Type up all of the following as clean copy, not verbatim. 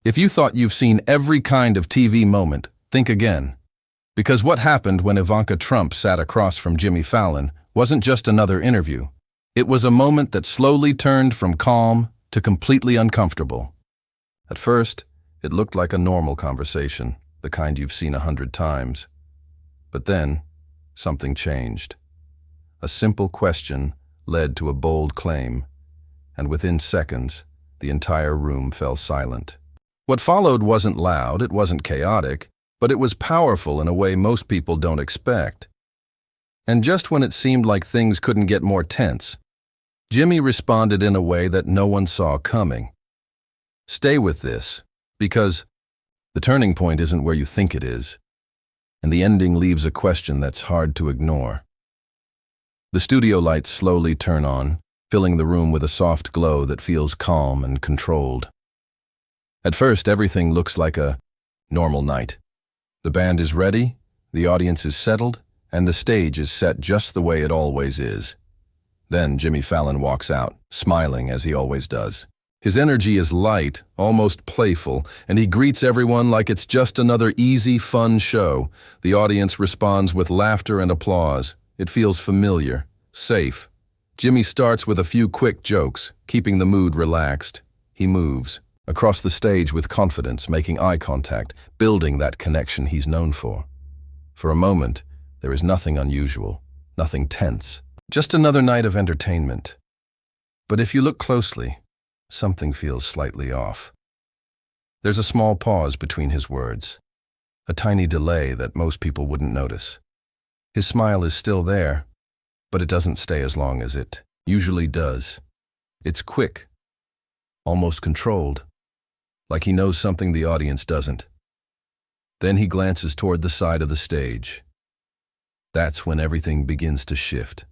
If you thought you've seen every kind of TV moment, think again. Because what happened when Ivanka Trump sat across from Jimmy Fallon wasn't just another interview. It was a moment that slowly turned from calm to completely uncomfortable. At first, it looked like a normal conversation, the kind you've seen 100 times. But then, something changed. A simple question led to a bold claim, and within seconds, the entire room fell silent. What followed wasn't loud, it wasn't chaotic, but it was powerful in a way most people don't expect. And just when it seemed like things couldn't get more tense, Jimmy responded in a way that no one saw coming. Stay with this, because the turning point isn't where you think it is, and the ending leaves a question that's hard to ignore. The studio lights slowly turn on, filling the room with a soft glow that feels calm and controlled. At first, everything looks like a normal night. The band is ready, the audience is settled, and the stage is set just the way it always is. Then Jimmy Fallon walks out, smiling as he always does. His energy is light, almost playful, and he greets everyone like it's just another easy, fun show. The audience responds with laughter and applause. It feels familiar, safe. Jimmy starts with a few quick jokes, keeping the mood relaxed. He moves across the stage with confidence, making eye contact, building that connection he's known for. For a moment, there is nothing unusual, nothing tense, just another night of entertainment. But if you look closely, something feels slightly off. There's a small pause between his words, a tiny delay that most people wouldn't notice. His smile is still there, but it doesn't stay as long as it usually does. It's quick, almost controlled, like he knows something the audience doesn't. Then he glances toward the side of the stage. That's when everything begins to shift.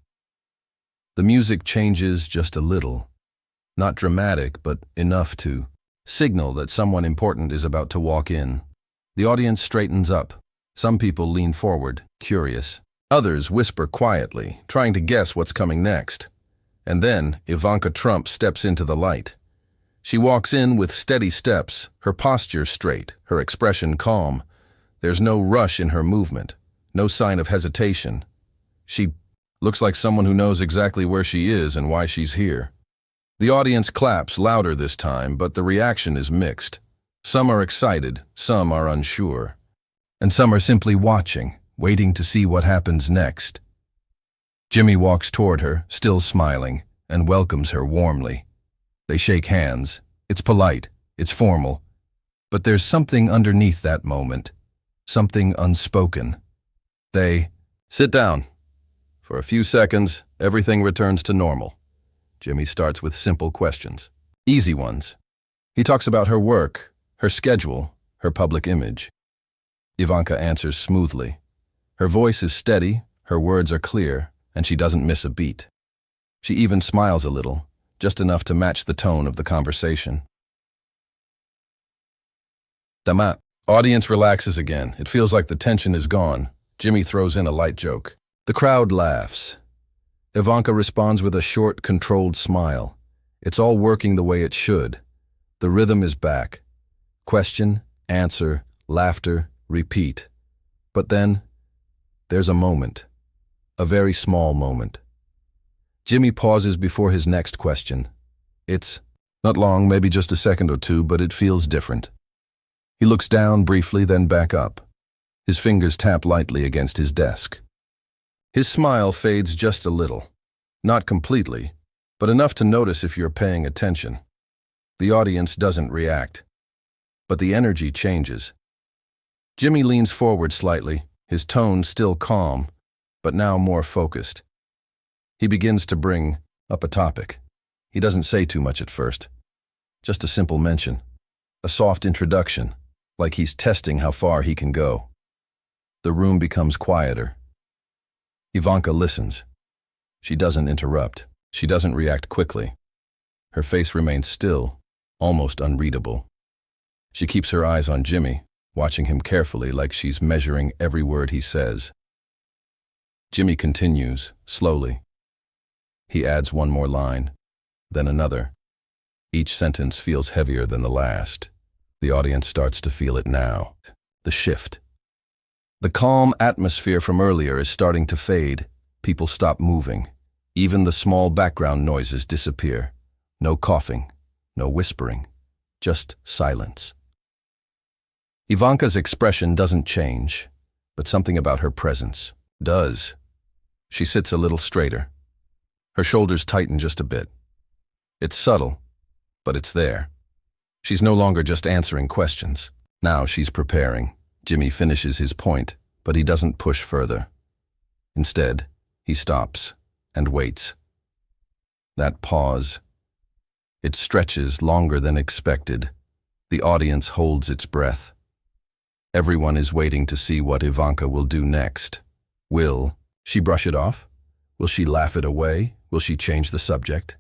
The music changes just a little, not dramatic, but enough to signal that someone important is about to walk in. The audience straightens up. Some people lean forward, curious. Others whisper quietly, trying to guess what's coming next. And then Ivanka Trump steps into the light. She walks in with steady steps, her posture straight, her expression calm. There's no rush in her movement, no sign of hesitation. She looks like someone who knows exactly where she is and why she's here. The audience claps louder this time, but the reaction is mixed. Some are excited, some are unsure, and some are simply watching, waiting to see what happens next. Jimmy walks toward her, still smiling, and welcomes her warmly. They shake hands. It's polite, it's formal, but there's something underneath that moment, something unspoken. They sit down. For a few seconds, everything returns to normal. Jimmy starts with simple questions, easy ones. He talks about her work, her schedule, her public image. Ivanka answers smoothly. Her voice is steady, her words are clear, and she doesn't miss a beat. She even smiles a little, just enough to match the tone of the conversation. The audience relaxes again. It feels like the tension is gone. Jimmy throws in a light joke. The crowd laughs. Ivanka responds with a short, controlled smile. It's all working the way it should. The rhythm is back. Question, answer, laughter, repeat. But then, there's a moment. A very small moment. Jimmy pauses before his next question. It's not long, maybe just a second or two, but it feels different. He looks down briefly, then back up. His fingers tap lightly against his desk. His smile fades just a little. Not completely, but enough to notice if you're paying attention. The audience doesn't react, but the energy changes. Jimmy leans forward slightly, his tone still calm, but now more focused. He begins to bring up a topic. He doesn't say too much at first. Just a simple mention. A soft introduction, like he's testing how far he can go. The room becomes quieter. Ivanka listens. She doesn't interrupt. She doesn't react quickly. Her face remains still, almost unreadable. She keeps her eyes on Jimmy, watching him carefully like she's measuring every word he says. Jimmy continues, slowly. He adds one more line, then another. Each sentence feels heavier than the last. The audience starts to feel it now. The shift. The calm atmosphere from earlier is starting to fade. People stop moving. Even the small background noises disappear. No coughing, no whispering, just silence. Ivanka's expression doesn't change, but something about her presence does. She sits a little straighter. Her shoulders tighten just a bit. It's subtle, but it's there. She's no longer just answering questions. Now she's preparing. Jimmy finishes his point, but he doesn't push further. Instead, he stops and waits. That pause. It stretches longer than expected. The audience holds its breath. Everyone is waiting to see what Ivanka will do next. Will she brush it off? Will she laugh it away? Will she change the subject?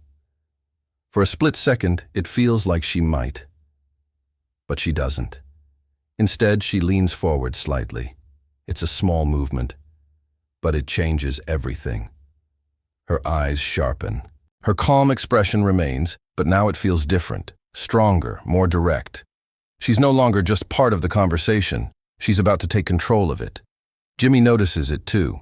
For a split second, it feels like she might. But she doesn't. Instead, she leans forward slightly. It's a small movement, but it changes everything. Her eyes sharpen. Her calm expression remains, but now it feels different, stronger, more direct. She's no longer just part of the conversation. She's about to take control of it. Jimmy notices it too.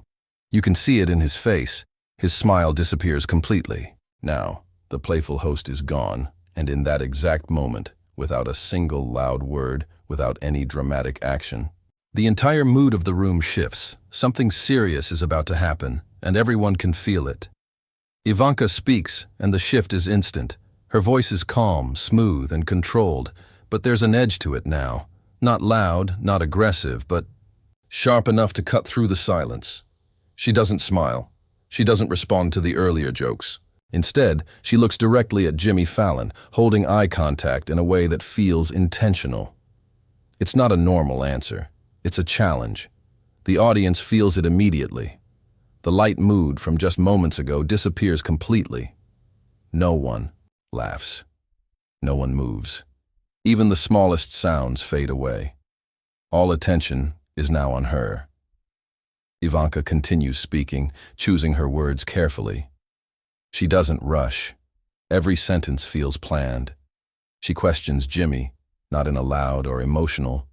You can see it in his face. His smile disappears completely. Now, the playful host is gone, and in that exact moment, without a single loud word, without any dramatic action, the entire mood of the room shifts. Something serious is about to happen, and everyone can feel it. Ivanka speaks, and the shift is instant. Her voice is calm, smooth, and controlled, but there's an edge to it now. Not loud, not aggressive, but sharp enough to cut through the silence. She doesn't smile. She doesn't respond to the earlier jokes. Instead, she looks directly at Jimmy Fallon, holding eye contact in a way that feels intentional. It's not a normal answer. It's a challenge. The audience feels it immediately. The light mood from just moments ago disappears completely. No one laughs. No one moves. Even the smallest sounds fade away. All attention is now on her. Ivanka continues speaking, choosing her words carefully. She doesn't rush. Every sentence feels planned. She questions Jimmy, not in a loud or emotional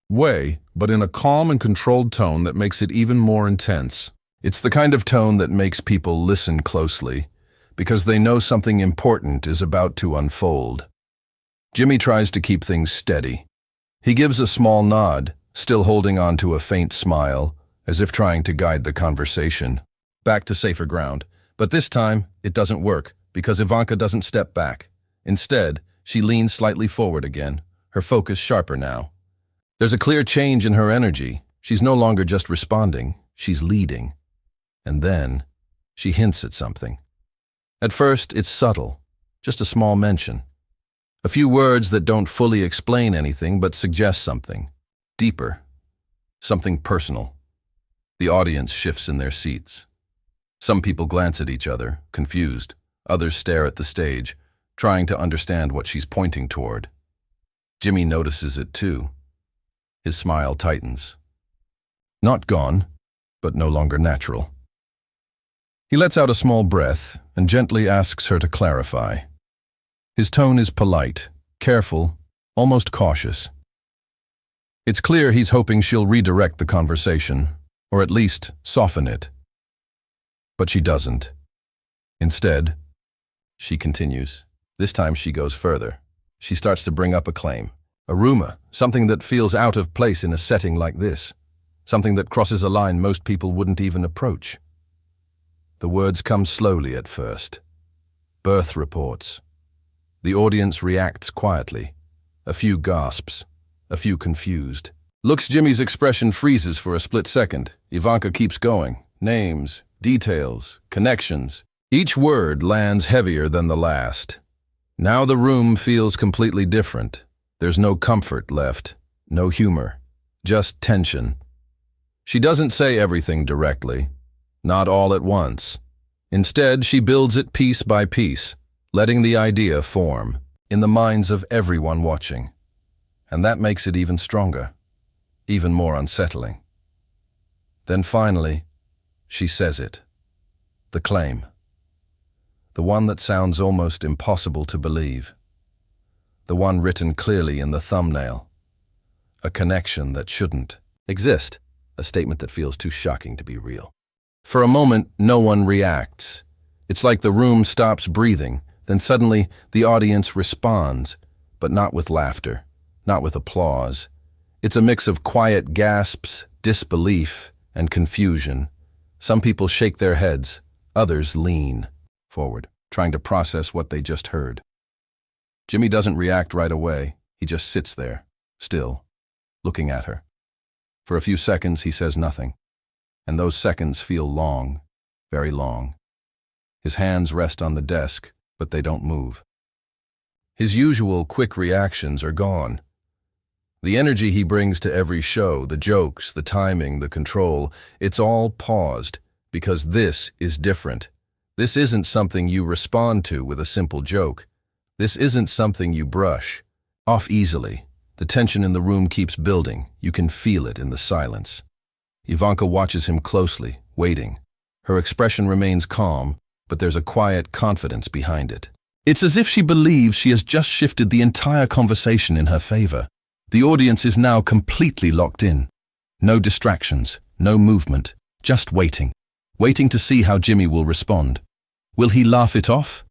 way, but in a calm and controlled tone that makes it even more intense. It's the kind of tone that makes people listen closely, because they know something important is about to unfold. Jimmy tries to keep things steady. He gives a small nod, still holding on to a faint smile, as if trying to guide the conversation back to safer ground. But this time, it doesn't work, because Ivanka doesn't step back. Instead, she leans slightly forward again, her focus sharper now. There's a clear change in her energy. She's no longer just responding, she's leading. And then, she hints at something. At first, it's subtle, just a small mention. A few words that don't fully explain anything but suggest something deeper, something personal. The audience shifts in their seats. Some people glance at each other, confused. Others stare at the stage, trying to understand what she's pointing toward. Jimmy notices it too. His smile tightens. Not gone, but no longer natural. He lets out a small breath and gently asks her to clarify. His tone is polite, careful, almost cautious. It's clear he's hoping she'll redirect the conversation, or at least soften it. But she doesn't. Instead, she continues. This time she goes further. She starts to bring up a claim, a rumor, something that feels out of place in a setting like this, something that crosses a line most people wouldn't even approach. The words come slowly at first. Birth reports. The audience reacts quietly. A few gasps, a few confused. Jimmy's expression freezes for a split second. Ivanka keeps going. Names, details, connections. Each word lands heavier than the last. Now the room feels completely different. There's no comfort left, no humor, just tension. She doesn't say everything directly, not all at once. Instead, she builds it piece by piece, letting the idea form in the minds of everyone watching. And that makes it even stronger, even more unsettling. Then finally, she says it. The claim. The one that sounds almost impossible to believe. the one written clearly in the thumbnail. A connection that shouldn't exist, a statement that feels too shocking to be real. For a moment, no one reacts. It's like the room stops breathing, then suddenly the audience responds, but not with laughter, not with applause. It's a mix of quiet gasps, disbelief, and confusion. Some people shake their heads, others lean forward, trying to process what they just heard. Jimmy doesn't react right away. He just sits there, still, looking at her. For a few seconds, he says nothing, and those seconds feel long, very long. His hands rest on the desk, but they don't move. His usual quick reactions are gone. The energy he brings to every show, the jokes, the timing, the control, it's all paused, because this is different. This isn't something you respond to with a simple joke. This isn't something you brush off easily. The tension in the room keeps building. You can feel it in the silence. Ivanka watches him closely, waiting. Her expression remains calm, but there's a quiet confidence behind it. It's as if she believes she has just shifted the entire conversation in her favor. The audience is now completely locked in. No distractions, no movement, just waiting. Waiting to see how Jimmy will respond. Will he laugh it off?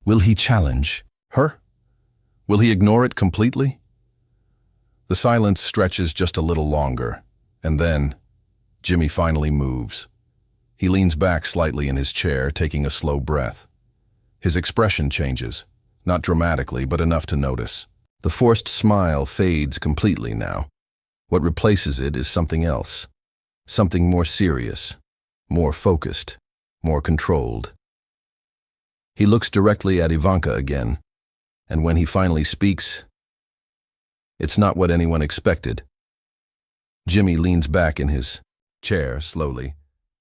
Will he challenge her? Will he ignore it completely? The silence stretches just a little longer, and then Jimmy finally moves. He leans back slightly in his chair, taking a slow breath. His expression changes, not dramatically, but enough to notice. The forced smile fades completely now. What replaces it is something else, something more serious, more focused, more controlled. He looks directly at Ivanka again, and when he finally speaks, it's not what anyone expected. Jimmy leans back in his chair slowly,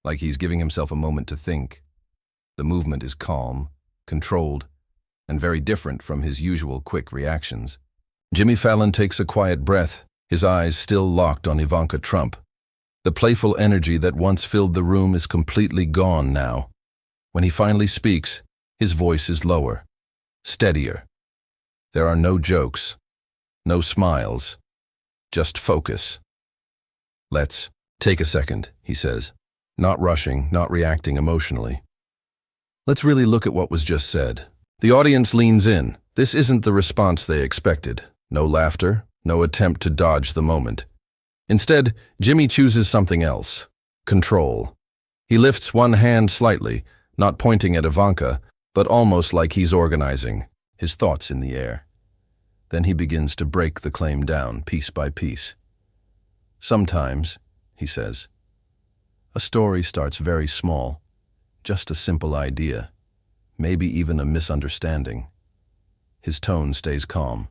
like he's giving himself a moment to think. The movement is calm, controlled, and very different from his usual quick reactions. Jimmy Fallon takes a quiet breath, his eyes still locked on Ivanka Trump. The playful energy that once filled the room is completely gone now. When he finally speaks, his voice is lower, steadier. There are no jokes, no smiles, just focus. Let's take a second, he says, not rushing, not reacting emotionally. Let's really look at what was just said. The audience leans in. This isn't the response they expected. No laughter, no attempt to dodge the moment. Instead, Jimmy chooses something else. Control. He lifts one hand slightly, not pointing at Ivanka, but almost like he's organizing, his thoughts in the air. Then he begins to break the claim down, piece by piece. Sometimes, he says, a story starts very small, just a simple idea, maybe even a misunderstanding. His tone stays calm,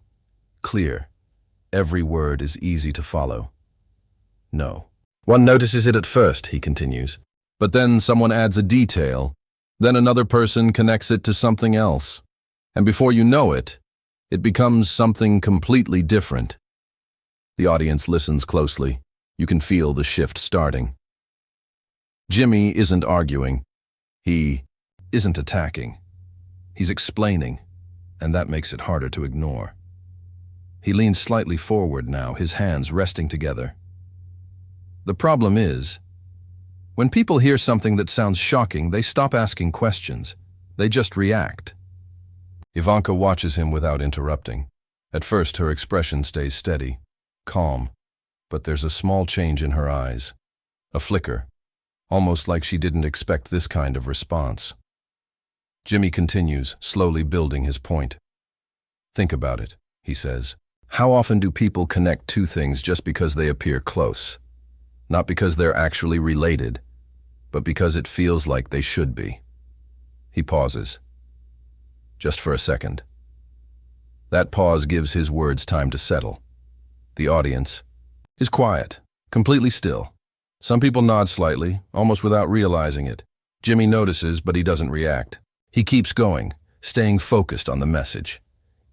clear. Every word is easy to follow. No. One notices it at first, he continues, but then someone adds a detail, then another person connects it to something else, and before you know it, it becomes something completely different. The audience listens closely. You can feel the shift starting. Jimmy isn't arguing. He isn't attacking. He's explaining, and that makes it harder to ignore. He leans slightly forward now, his hands resting together. The problem is, when people hear something that sounds shocking, they stop asking questions. They just react. Ivanka watches him without interrupting. At first, her expression stays steady, calm, but there's a small change in her eyes, a flicker, almost like she didn't expect this kind of response. Jimmy continues, slowly building his point. Think about it, he says. How often do people connect two things just because they appear close? Not because they're actually related, but because it feels like they should be. He pauses. Just for a second. That pause gives his words time to settle. The audience is quiet, completely still. Some people nod slightly, almost without realizing it. Jimmy notices, but he doesn't react. He keeps going, staying focused on the message.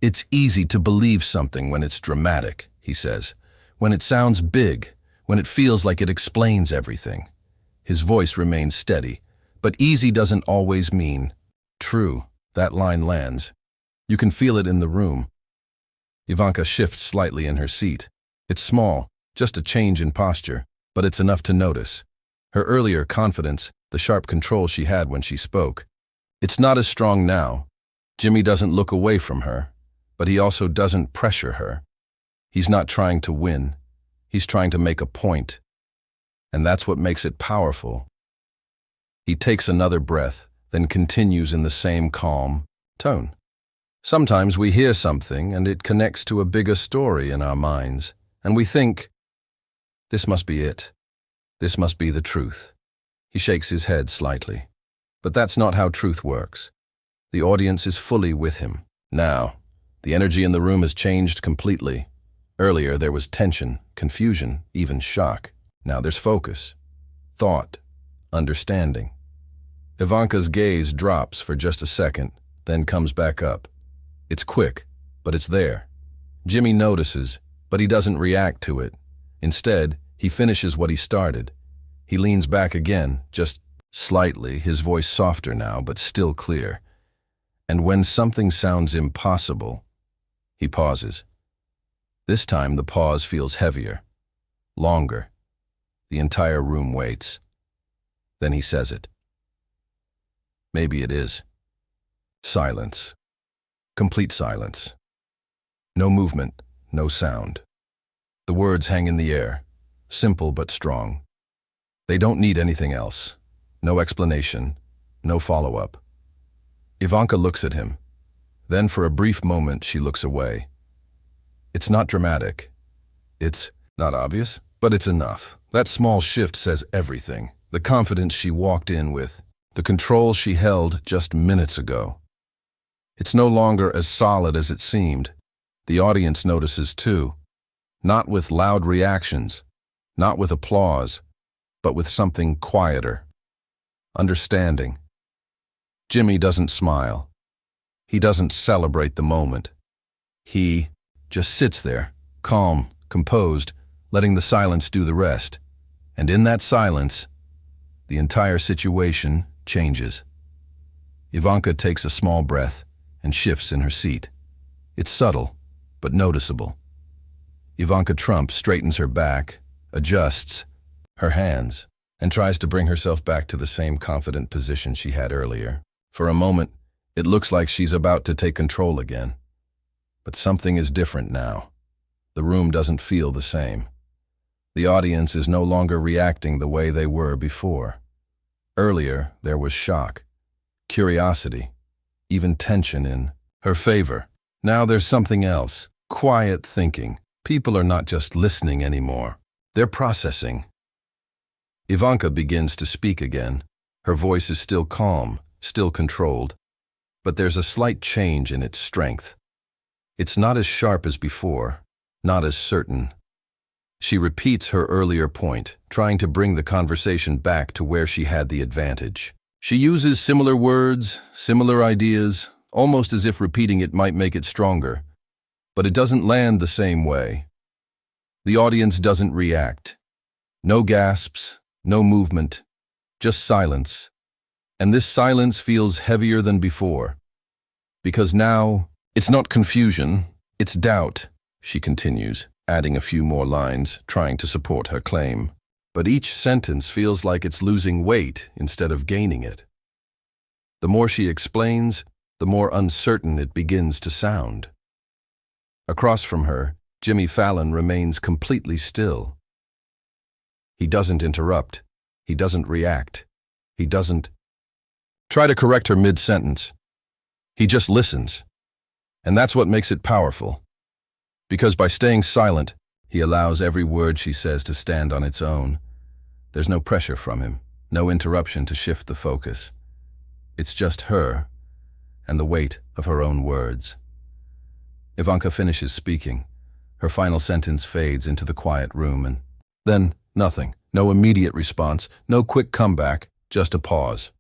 It's easy to believe something when it's dramatic, he says. When it sounds big, when it feels like it explains everything. His voice remains steady, but easy doesn't always mean true. That line lands. You can feel it in the room. Ivanka shifts slightly in her seat. It's small, just a change in posture, but it's enough to notice. Her earlier confidence, the sharp control she had when she spoke, it's not as strong now. Jimmy doesn't look away from her, but he also doesn't pressure her. He's not trying to win. He's trying to make a point. And that's what makes it powerful. He takes another breath, then continues in the same calm tone. Sometimes we hear something and it connects to a bigger story in our minds, and we think, this must be it. This must be the truth. He shakes his head slightly. But that's not how truth works. The audience is fully with him. Now, the energy in the room has changed completely. Earlier there was tension, confusion, even shock. Now there's focus, thought, understanding. Ivanka's gaze drops for just a second, then comes back up. It's quick, but it's there. Jimmy notices, but he doesn't react to it. Instead, he finishes what he started. He leans back again, just slightly, his voice softer now, but still clear. And when something sounds impossible, he pauses. This time the pause feels heavier, longer. The entire room waits. Then he says it. Maybe it is. Silence. Complete silence. No movement, no sound. The words hang in the air, simple but strong. They don't need anything else. No explanation, no follow-up. Ivanka looks at him. Then for a brief moment she looks away. It's not dramatic. It's not obvious, but it's enough. That small shift says everything. The confidence she walked in with, the control she held just minutes ago. It's no longer as solid as it seemed. The audience notices too. Not with loud reactions, not with applause, but with something quieter. Understanding. Jimmy doesn't smile. He doesn't celebrate the moment. He just sits there, calm, composed, letting the silence do the rest. And in that silence, the entire situation changes. Ivanka takes a small breath and shifts in her seat. It's subtle, but noticeable. Ivanka Trump straightens her back, adjusts her hands, and tries to bring herself back to the same confident position she had earlier. For a moment, it looks like she's about to take control again. But something is different now. The room doesn't feel the same. The audience is no longer reacting the way they were before. Earlier, there was shock, curiosity, even tension in her favor. Now there's something else, quiet thinking. People are not just listening anymore. They're processing. Ivanka begins to speak again. Her voice is still calm, still controlled, but there's a slight change in its strength. It's not as sharp as before, not as certain. She repeats her earlier point, trying to bring the conversation back to where she had the advantage. She uses similar words, similar ideas, almost as if repeating it might make it stronger. But it doesn't land the same way. The audience doesn't react. No gasps, no movement, just silence. And this silence feels heavier than before. Because now, it's not confusion, it's doubt, she continues, adding a few more lines, trying to support her claim. But each sentence feels like it's losing weight instead of gaining it. The more she explains, the more uncertain it begins to sound. Across from her, Jimmy Fallon remains completely still. He doesn't interrupt. He doesn't react. He doesn't try to correct her mid-sentence. He just listens. And that's what makes it powerful. Because by staying silent, he allows every word she says to stand on its own. There's no pressure from him, no interruption to shift the focus. It's just her and the weight of her own words. Ivanka finishes speaking. Her final sentence fades into the quiet room, and then nothing. No immediate response, no quick comeback, just a pause.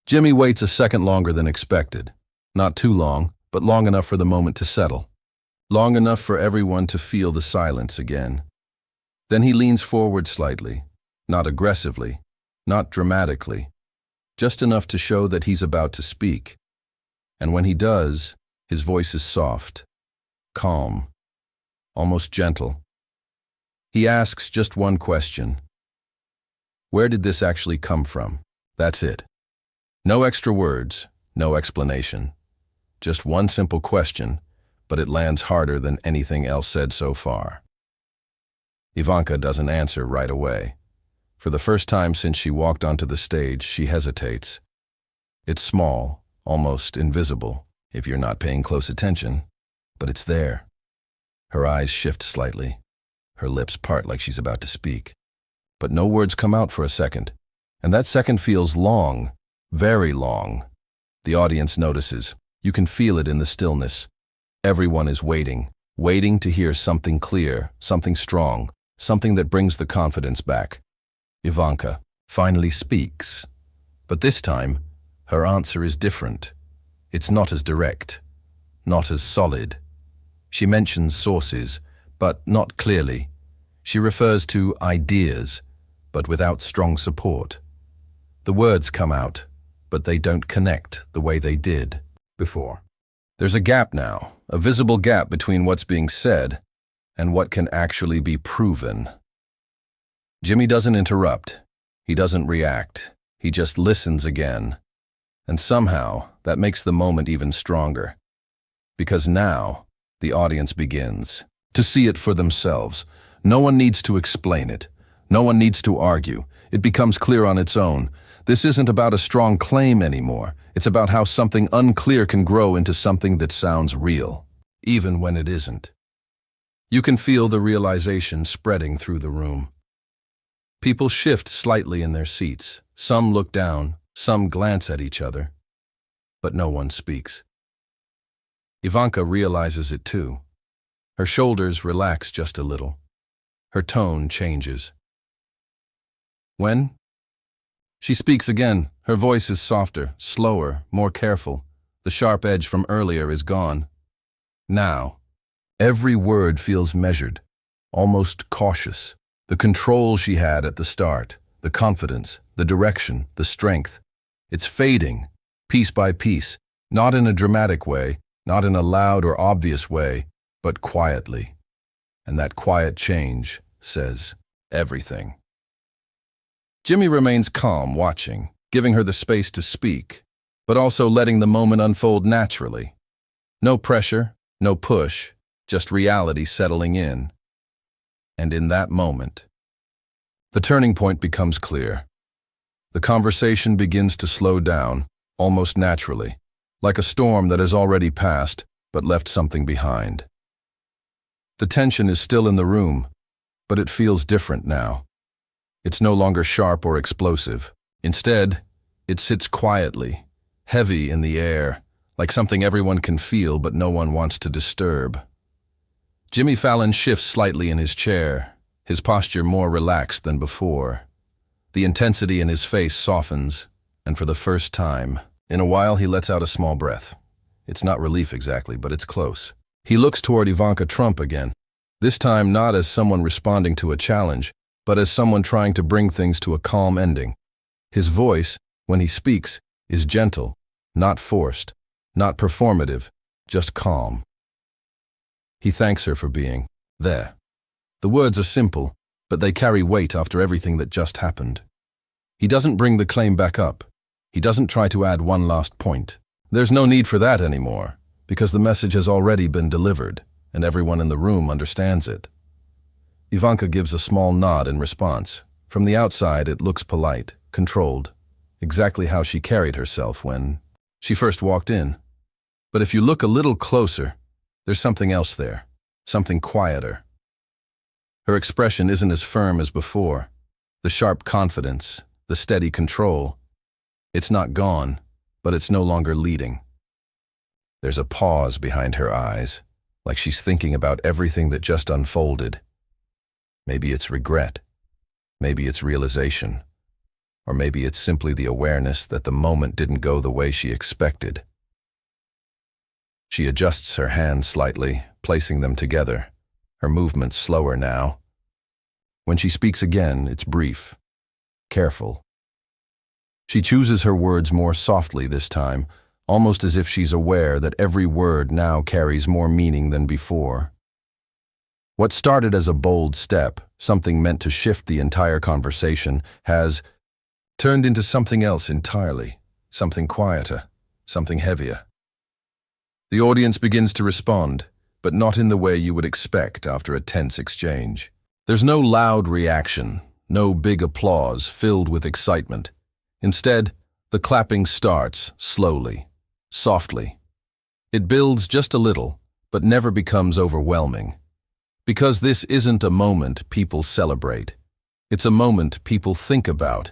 Jimmy waits a second longer than expected. Not too long, but long enough for the moment to settle. Long enough for everyone to feel the silence again. Then he leans forward slightly, not aggressively, not dramatically, just enough to show that he's about to speak. And when he does, his voice is soft, calm, almost gentle. He asks just one question. Where did this actually come from? That's it. No extra words, no explanation. Just one simple question, but it lands harder than anything else said so far. Ivanka doesn't answer right away. For the first time since she walked onto the stage, she hesitates. It's small, almost invisible, if you're not paying close attention, but it's there. Her eyes shift slightly. Her lips part like she's about to speak. But no words come out for a second, and that second feels long, very long. The audience notices. You can feel it in the stillness. Everyone is waiting to hear something clear, something strong, something that brings the confidence back. Ivanka finally speaks. But this time, her answer is different. It's not as direct, not as solid. She mentions sources, but not clearly. She refers to ideas, but without strong support. The words come out, but they don't connect the way they did before. There's a gap now, a visible gap between what's being said and what can actually be proven. Jimmy doesn't interrupt. He doesn't react. He just listens again. And somehow, that makes the moment even stronger. Because now, the audience begins to see it for themselves. No one needs to explain it. No one needs to argue. It becomes clear on its own. This isn't about a strong claim anymore. It's about how something unclear can grow into something that sounds real, even when it isn't. You can feel the realization spreading through the room. People shift slightly in their seats. Some look down, some glance at each other, but no one speaks. Ivanka realizes it too. Her shoulders relax just a little. Her tone changes. When? She speaks again. Her voice is softer, slower, more careful. The sharp edge from earlier is gone. Now, every word feels measured, almost cautious. The control she had at the start, the confidence, the direction, the strength. It's fading, piece by piece, not in a dramatic way, not in a loud or obvious way, but quietly. And that quiet change says everything. Jimmy remains calm, watching, giving her the space to speak, but also letting the moment unfold naturally. No pressure, no push, just reality settling in. And in that moment, the turning point becomes clear. The conversation begins to slow down, almost naturally, like a storm that has already passed, but left something behind. The tension is still in the room, but it feels different now. It's no longer sharp or explosive. Instead, it sits quietly, heavy in the air, like something everyone can feel but no one wants to disturb. Jimmy Fallon shifts slightly in his chair, his posture more relaxed than before. The intensity in his face softens, and for the first time, in a while he lets out a small breath. It's not relief exactly, but it's close. He looks toward Ivanka Trump again, this time not as someone responding to a challenge, but as someone trying to bring things to a calm ending. His voice, when he speaks, is gentle, not forced, not performative, just calm. He thanks her for being there. The words are simple, but they carry weight after everything that just happened. He doesn't bring the claim back up. He doesn't try to add one last point. There's no need for that anymore, because the message has already been delivered, and everyone in the room understands it. Ivanka gives a small nod in response. From the outside, it looks polite, controlled, exactly how she carried herself when she first walked in. But if you look a little closer, there's something else there, something quieter. Her expression isn't as firm as before. The sharp confidence, the steady control. It's not gone, but it's no longer leading. There's a pause behind her eyes, like she's thinking about everything that just unfolded. Maybe it's regret. Maybe it's realization. Or maybe it's simply the awareness that the moment didn't go the way she expected. She adjusts her hands slightly, placing them together, her movements slower now. When she speaks again, it's brief, careful. She chooses her words more softly this time, almost as if she's aware that every word now carries more meaning than before. What started as a bold step, something meant to shift the entire conversation, has turned into something else entirely, something quieter, something heavier. The audience begins to respond, but not in the way you would expect after a tense exchange. There's no loud reaction, no big applause filled with excitement. Instead, the clapping starts slowly, softly. It builds just a little, but never becomes overwhelming. Because this isn't a moment people celebrate. It's a moment people think about.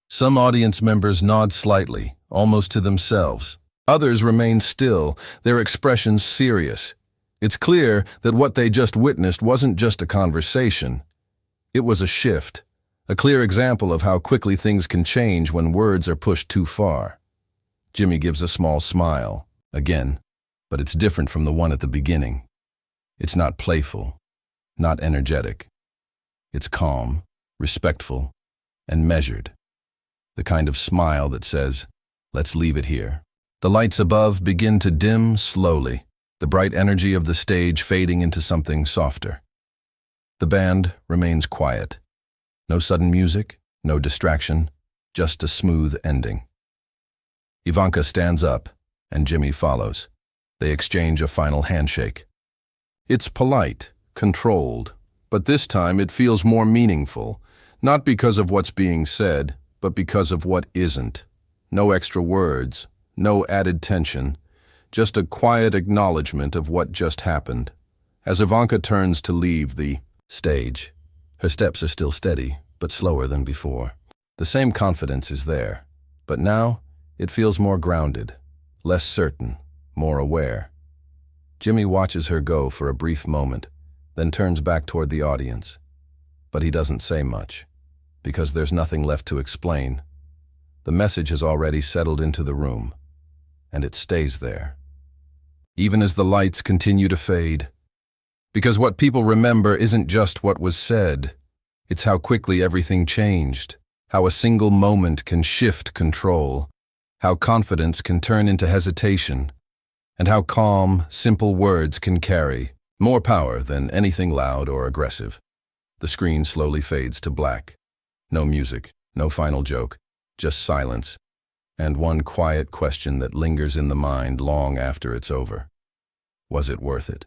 Some audience members nod slightly, almost to themselves. Others remain still, their expressions serious. It's clear that what they just witnessed wasn't just a conversation. It was a shift, a clear example of how quickly things can change when words are pushed too far. Jimmy gives a small smile, again, but it's different from the one at the beginning. It's not playful, not energetic. It's calm, respectful, and measured. The kind of smile that says, "Let's leave it here." The lights above begin to dim slowly, the bright energy of the stage fading into something softer. The band remains quiet. No sudden music, no distraction, just a smooth ending. Ivanka stands up, and Jimmy follows. They exchange a final handshake. It's polite, controlled, but this time it feels more meaningful, not because of what's being said, but because of what isn't. No extra words, no added tension, just a quiet acknowledgement of what just happened. As Ivanka turns to leave the stage, her steps are still steady, but slower than before. The same confidence is there, but now it feels more grounded, less certain, more aware. Jimmy watches her go for a brief moment, then turns back toward the audience. But he doesn't say much, because there's nothing left to explain. The message has already settled into the room, and it stays there. Even as the lights continue to fade. Because what people remember isn't just what was said, it's how quickly everything changed, how a single moment can shift control, how confidence can turn into hesitation, and how calm, simple words can carry more power than anything loud or aggressive. The screen slowly fades to black. No music, no final joke, just silence, and one quiet question that lingers in the mind long after it's over. Was it worth it?